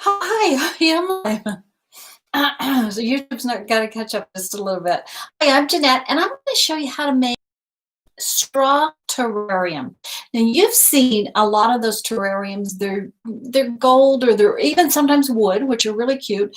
Hi, so YouTube's not got to catch up just a little bit. Hi, I'm Jeanette, and I'm going to show you how to make straw terrarium. Now you've seen a lot of those terrariums. They're gold or they're even sometimes wood, which are really cute.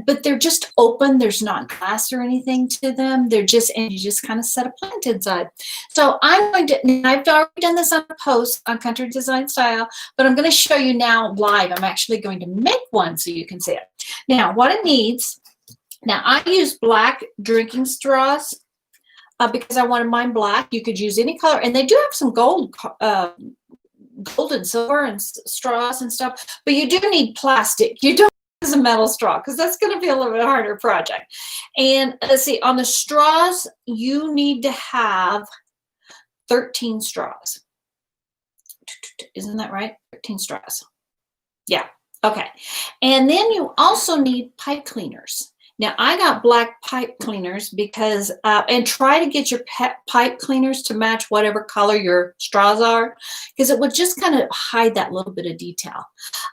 But they're just open. There's not glass or anything to them. They're just and you just kind of set a plant inside. So I'm going to. I've already done this on a post on Country Design Style, but I'm going to show you now live. I'm actually going to make one so you can see it. Now what it needs. Now I use black drinking straws. Because I wanted mine black. You could use any color, and they do have some gold and silver and straws and stuff, but you do need plastic. You don't use a metal straw because that's going to be a little bit harder project. And let's see, on the straws, you need to have 13 straws. Isn't that right? 13 straws. Yeah, okay. And then you also need pipe cleaners. Now, I got black pipe cleaners because, and try to get your pipe cleaners to match whatever color your straws are, because it would just kind of hide that little bit of detail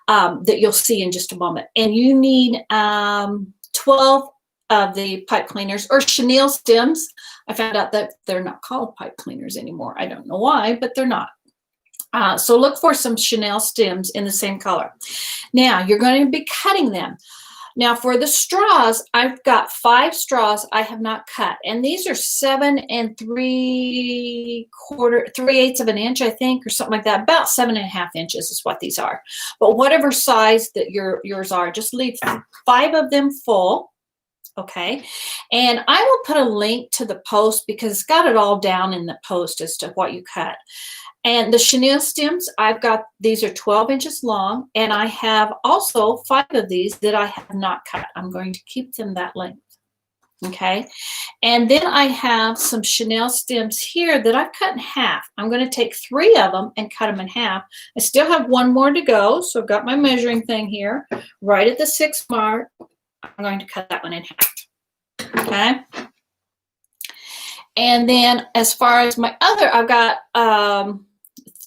that you'll see in just a moment. And you need 12 of the pipe cleaners or chenille stems. I found out that they're not called pipe cleaners anymore. I don't know why, but they're not. So look for some chenille stems in the same color. Now, you're going to be cutting them. Now for the straws, I've got 5 straws I have not cut, and these are 7 3/8 of an inch, I think, or something like that. About 7.5 inches is what these are. But whatever size that yours are, just leave 5 of them full. Okay, and I will put a link to the post because it's got it all down in the post as to what you cut. And the chenille stems, I've got, these are 12 inches long, and I have also 5 of these that I have not cut. I'm going to keep them that length. Okay, and then I have some chenille stems here that I've cut in half. I'm going to take 3 of them and cut them in half. I still have 1 more to go, so I've got my measuring thing here. Right at the 6 mark, I'm going to cut that one in half. Okay. And then as far as my other, I've got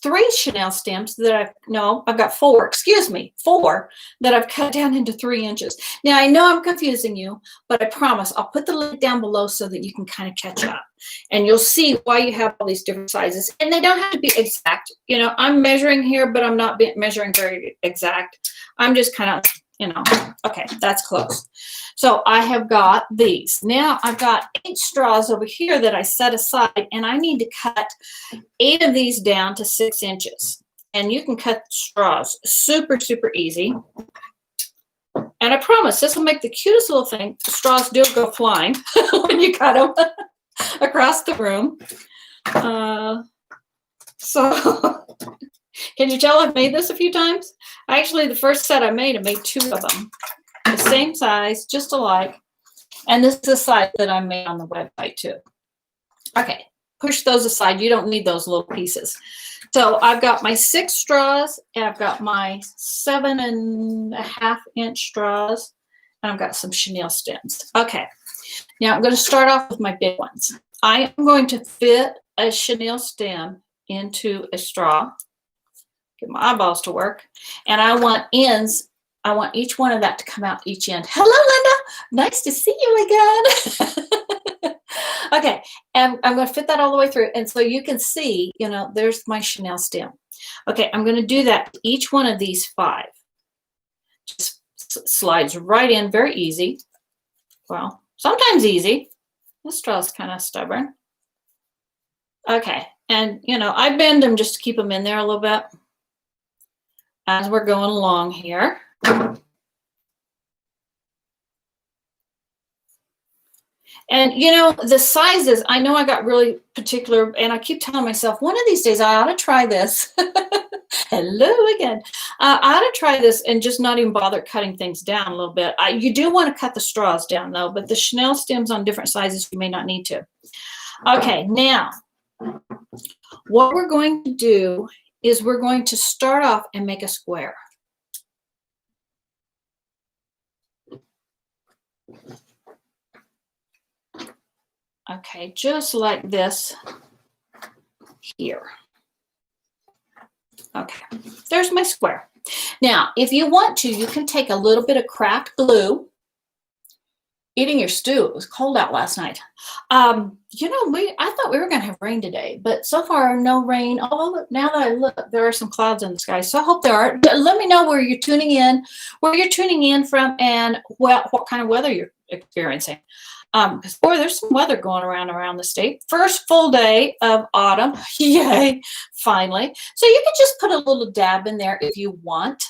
3 chenille stems that I've got 4, excuse me, 4 that I've cut down into 3 inches. Now I know I'm confusing you, but I promise I'll put the link down below so that you can kind of catch up. And you'll see why you have all these different sizes. And they don't have to be exact. You know, I'm measuring here, but I'm not measuring very exact. I'm just kind of, you know, okay, that's close. So I have got these. Now I've got 8 straws over here that I set aside, and I need to cut 8 of these down to 6 inches. And you can cut straws super, super easy. And I promise this will make the cutest little thing. The straws do go flying when you cut them across the room. So can you tell I've made this a few times? Actually, the first set I made 2 of them. The same size, just alike. And this is the size that I made on the website too. Okay, push those aside. You don't need those little pieces. So I've got my 6 straws, and I've got my 7.5 inch straws, and I've got some chenille stems. Okay, now I'm going to start off with my big ones. I am going to fit a chenille stem into a straw. Get my eyeballs to work. And I want ends. I want each one of that to come out each end. Hello, Linda. Nice to see you again. Okay, and I'm going to fit that all the way through. And so you can see, you know, there's my chenille stem. Okay, I'm going to do that to each one of these 5. Just slides right in, very easy. Well, sometimes easy. This straw's kind of stubborn. Okay, and, you know, I bend them just to keep them in there a little bit as we're going along here. And, you know, the sizes, I know I got really particular, and I keep telling myself, one of these days I ought to try this. Hello again. I ought to try this and just not even bother cutting things down a little bit. You do want to cut the straws down, though, but the chenille stems on different sizes, you may not need to. Okay, now, what we're going to do is we're going to start off and make a square. Okay, just like this here. Okay, there's my square. Now, if you want to, you can take a little bit of craft glue. Eating your stew. It was cold out last night. You know, I thought we were going to have rain today, but so far no rain. Oh, look, now that I look, there are some clouds in the sky. So I hope there are. Let me know where you're tuning in from, and what kind of weather you're experiencing. Because boy, there's some weather going around the state. First full day of autumn. Yay, finally. So you can just put a little dab in there if you want.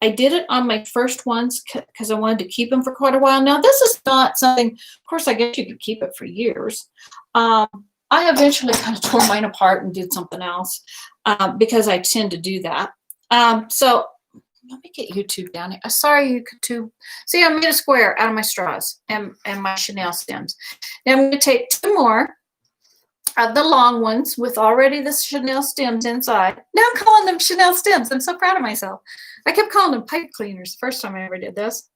I did it on my first ones because I wanted to keep them for quite a while. Now, this is not something, of course, I guess you could keep it for years. I eventually kind of tore mine apart and did something else because I tend to do that. So let me get YouTube down here. Sorry, YouTube. See, I made a square out of my straws and my Chanel stems. Now I'm going to take 2 more of the long ones with already the Chanel stems inside. Now I'm calling them Chanel stems. I'm so proud of myself. I kept calling them pipe cleaners the first time I ever did this.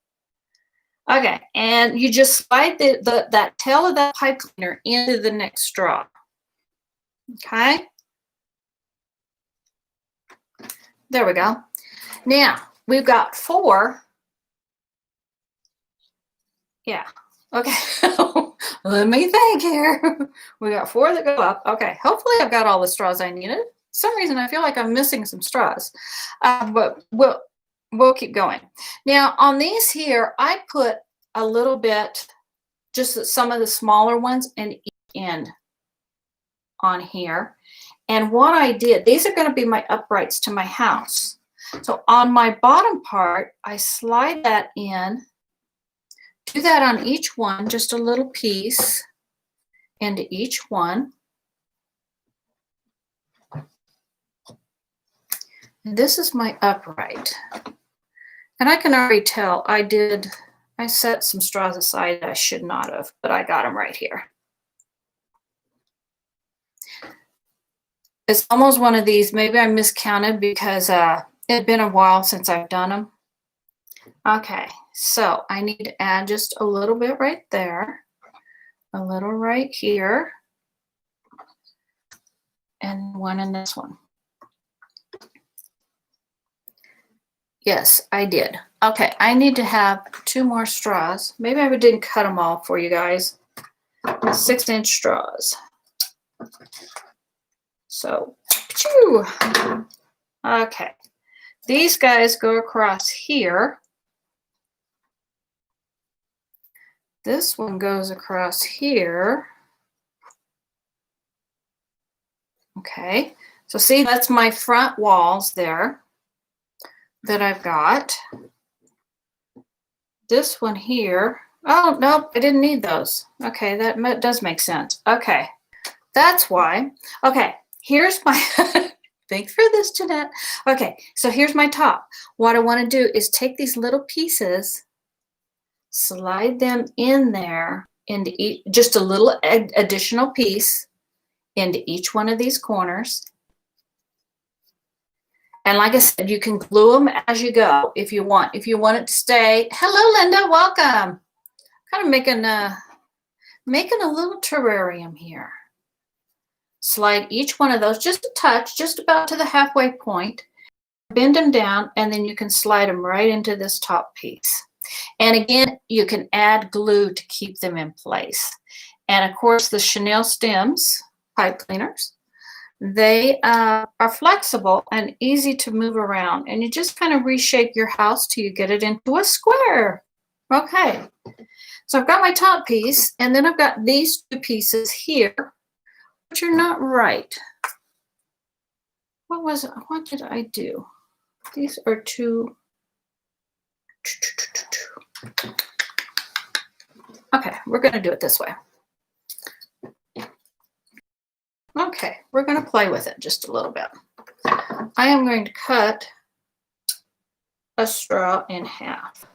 Okay, and you just slide that tail of that pipe cleaner into the next straw. Okay. There we go. Now, we've got 4. Yeah. Okay. Let me think here. We got 4 that go up. Okay. Hopefully I've got all the straws I needed. For some reason I feel like I'm missing some straws. But we'll keep going. Now, on these here, I put a little bit, just some of the smaller ones in each end on here. And what I did, these are going to be my uprights to my house. So on my bottom part, I slide that in, do that on each one, just a little piece into each one. And this is my upright. And I can already tell I set some straws aside that I should not have, but I got them right here. It's almost one of these, maybe I miscounted because it had been a while since I've done them. Okay, so I need to add just a little bit right there, a little right here, and one in this one. Yes, I did. Okay, I need to have 2 more straws. Maybe I didn't cut them all for you guys. 6-inch straws. So, okay. These guys go across here. This one goes across here. Okay, so see, that's my front walls there that I've got. This one here. Oh, nope, I didn't need those. Okay, that does make sense. Okay, that's why. Okay, here's my, thanks for this, Jeanette. Okay, so here's my top. What I want to do is take these little pieces, slide them in there into each, just a little additional piece into each one of these corners. And like I said, you can glue them as you go if you want. If you want it to stay. Hello, Linda. Welcome. Kind of making a little terrarium here. Slide each one of those just a touch, just about to the halfway point. Bend them down, and then you can slide them right into this top piece. And again, you can add glue to keep them in place. And of course, the Chanel stems, pipe cleaners, they are flexible and easy to move around. And you just kind of reshape your house till you get it into a square. Okay. So I've got my top piece, and then I've got these 2 pieces here, which are not right. What did I do? These are 2. Okay, we're going to do it this way. Okay, we're going to play with it just a little bit. I am going to cut a straw in half.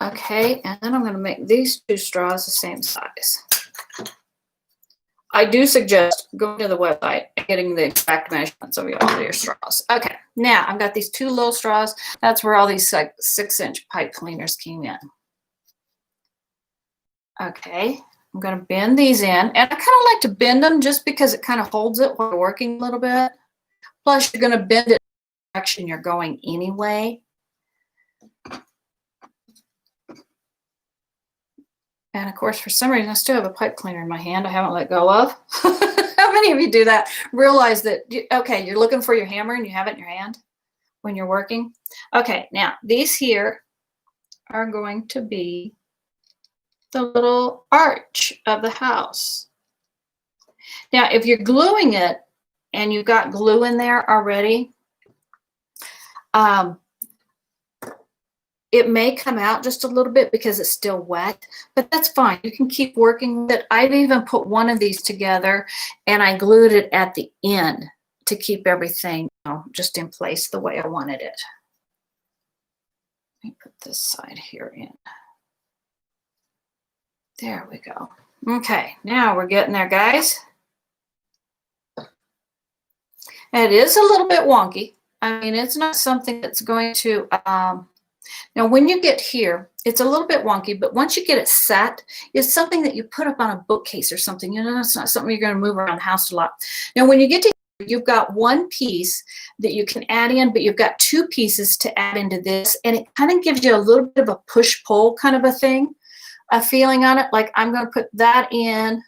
Okay, and then I'm going to make these 2 straws the same size. I do suggest going to the website and getting the exact measurements of all your straws. Okay, now I've got these 2 little straws. That's where all these 6-inch pipe cleaners came in. Okay, I'm going to bend these in, and I kind of like to bend them just because it kind of holds it while working a little bit. Plus, you're going to bend it in the direction you're going anyway. And of course, for some reason, I still have a pipe cleaner in my hand I haven't let go of. How many of you do that? Realize that, okay, you're looking for your hammer and you have it in your hand when you're working. Okay, now these here are going to be the little arch of the house. Now, if you're gluing it and you've got glue in there already, it may come out just a little bit because it's still wet, but that's fine. You can keep working with it. I've even put one of these together and I glued it at the end to keep everything, just in place the way I wanted it. Let me put this side here in. There we go. Okay, now we're getting there, guys. It is a little bit wonky. I mean, it's not something that's going to, now when you get here, it's a little bit wonky, but once you get it set, it's something that you put up on a bookcase or something. It's not something you're going to move around the house a lot. Now, when you get to here, you've got one piece that you can add in, but you've got two pieces to add into this, and it kind of gives you a little bit of a push-pull kind of a thing, a feeling on it. Like I'm going to put that in,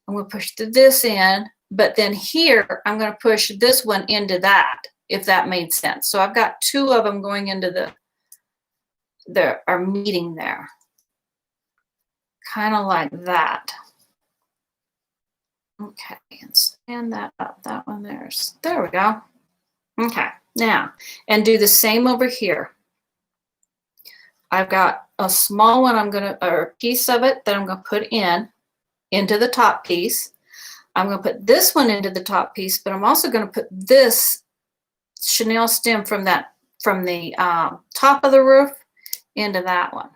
I'm going to push this in, but then here, I'm going to push this one into that, if that made sense. So I've got two of them going into are meeting there. Kind of like that. Okay, and stand that up. That one there we go. Okay, now, and do the same over here. I've got a small one or a piece of it that I'm going to put into the top piece. I'm going to put this one into the top piece, but I'm also going to put this chenille stem from the top of the roof into that one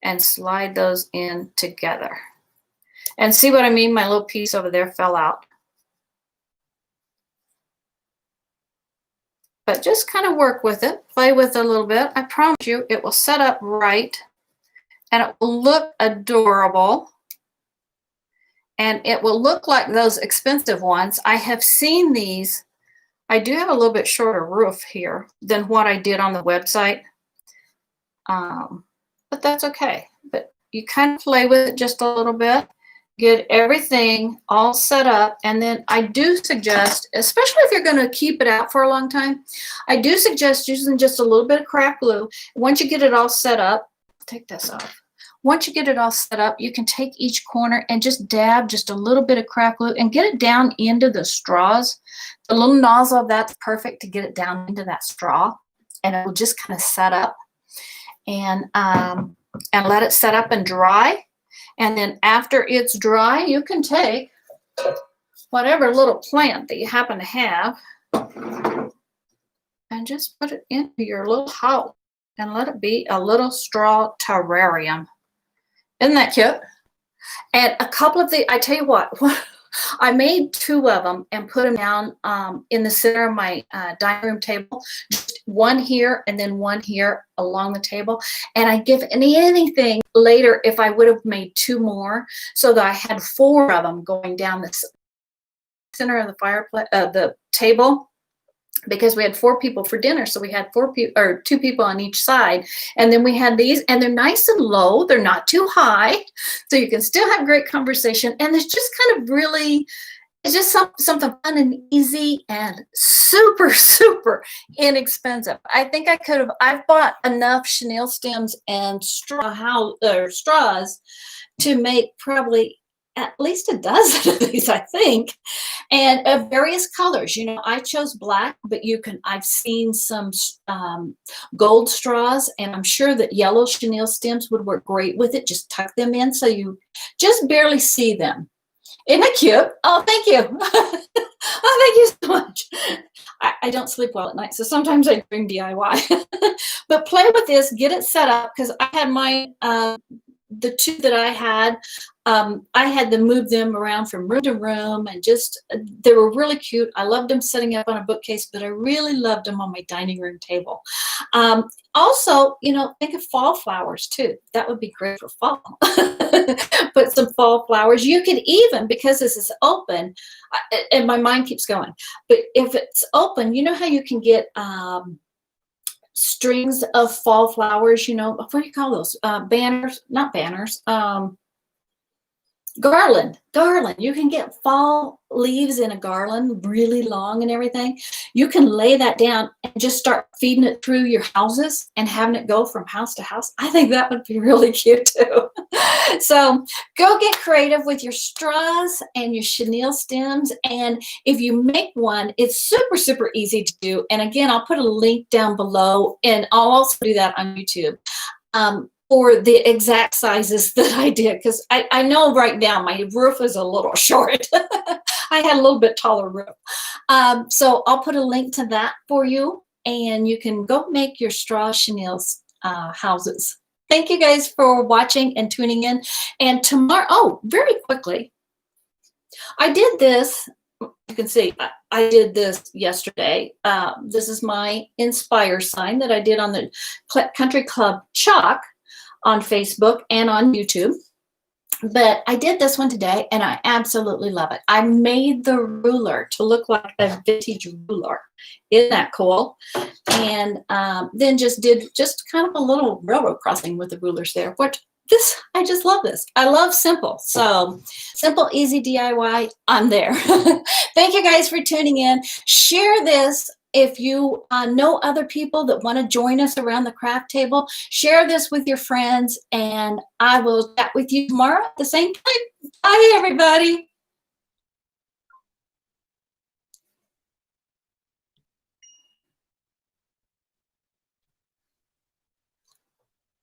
and slide those in together. And see what I mean? My little piece over there fell out. But just kind of work with it, play with it a little bit. I promise you it will set up right and it will look adorable. And it will look like those expensive ones. I have seen these. I do have a little bit shorter roof here than what I did on the website. But that's okay. But you kind of play with it just a little bit. Get everything all set up. And then I do suggest, especially if you're going to keep it out for a long time, I do suggest using just a little bit of craft glue. Once you get it all set up, take this off. Once you get it all set up, you can take each corner and just dab just a little bit of craft glue and get it down into the straws. The little nozzle of that's perfect to get it down into that straw, and it will just kind of set up and let it set up and dry. And then after it's dry, you can take whatever little plant that you happen to have and just put it into your little house and let it be a little straw terrarium. Isn't that cute? And a couple of I tell you what, I made two of them and put them down in the center of my dining room table. Just one here and then one here along the table. And I give anything later if I would have made two more, so that I had four of them going down the center of the fireplace, the table. Because we had 4 people for dinner, so we had 4 people or 2 people on each side, and then we had these, and they're nice and low. They're not too high, so you can still have great conversation. And it's just kind of really, it's just something fun and easy and super, super inexpensive. I think I've bought enough chenille stems and straws to make probably at least a dozen of these, I think, and of various colors. I chose black, but I've seen some gold straws, and I'm sure that yellow chenille stems would work great with it. Just tuck them in so you just barely see them. Isn't that cute? Oh, thank you. Oh, thank you so much. I don't sleep well at night, so sometimes I bring DIY. But play with this, get it set up, because I had the 2 that I had to move them around from room to room, and they were really cute. I loved them setting up on a bookcase, but I really loved them on my dining room table. Also, think of fall flowers too. That would be great for fall. put some fall flowers. You could even, because this is open, and my mind keeps going, but if it's open, you know how you can get strings of fall flowers, what do you call those? Banners, not banners, garland. You can get fall leaves in a garland, really long and everything. You can lay that down and just start feeding it through your houses and having it go from house to house. I think that would be really cute too. So go get creative with your straws and your chenille stems. And if you make one, it's super, super easy to do. And again, I'll put a link down below, and I'll also do that on YouTube. For the exact sizes that I did, because I know right now my roof is a little short. I had a little bit taller roof. So I'll put a link to that for you, and you can go make your straw chenille houses. Thank you guys for watching and tuning in. And tomorrow, very quickly, I did this. You can see I did this yesterday. This is my Inspire sign that I did on the Country Club Chalk on Facebook and on YouTube. But I did this one today, and I absolutely love it. I made the ruler to look like a vintage ruler. Isn't that cool? And then just did kind of a little railroad crossing with the rulers there. I just love this. I love simple. So simple, easy DIY, I'm there. Thank you guys for tuning in. Share this. If you know other people that want to join us around the craft table, share this with your friends, and I will chat with you tomorrow at the same time. Bye, everybody.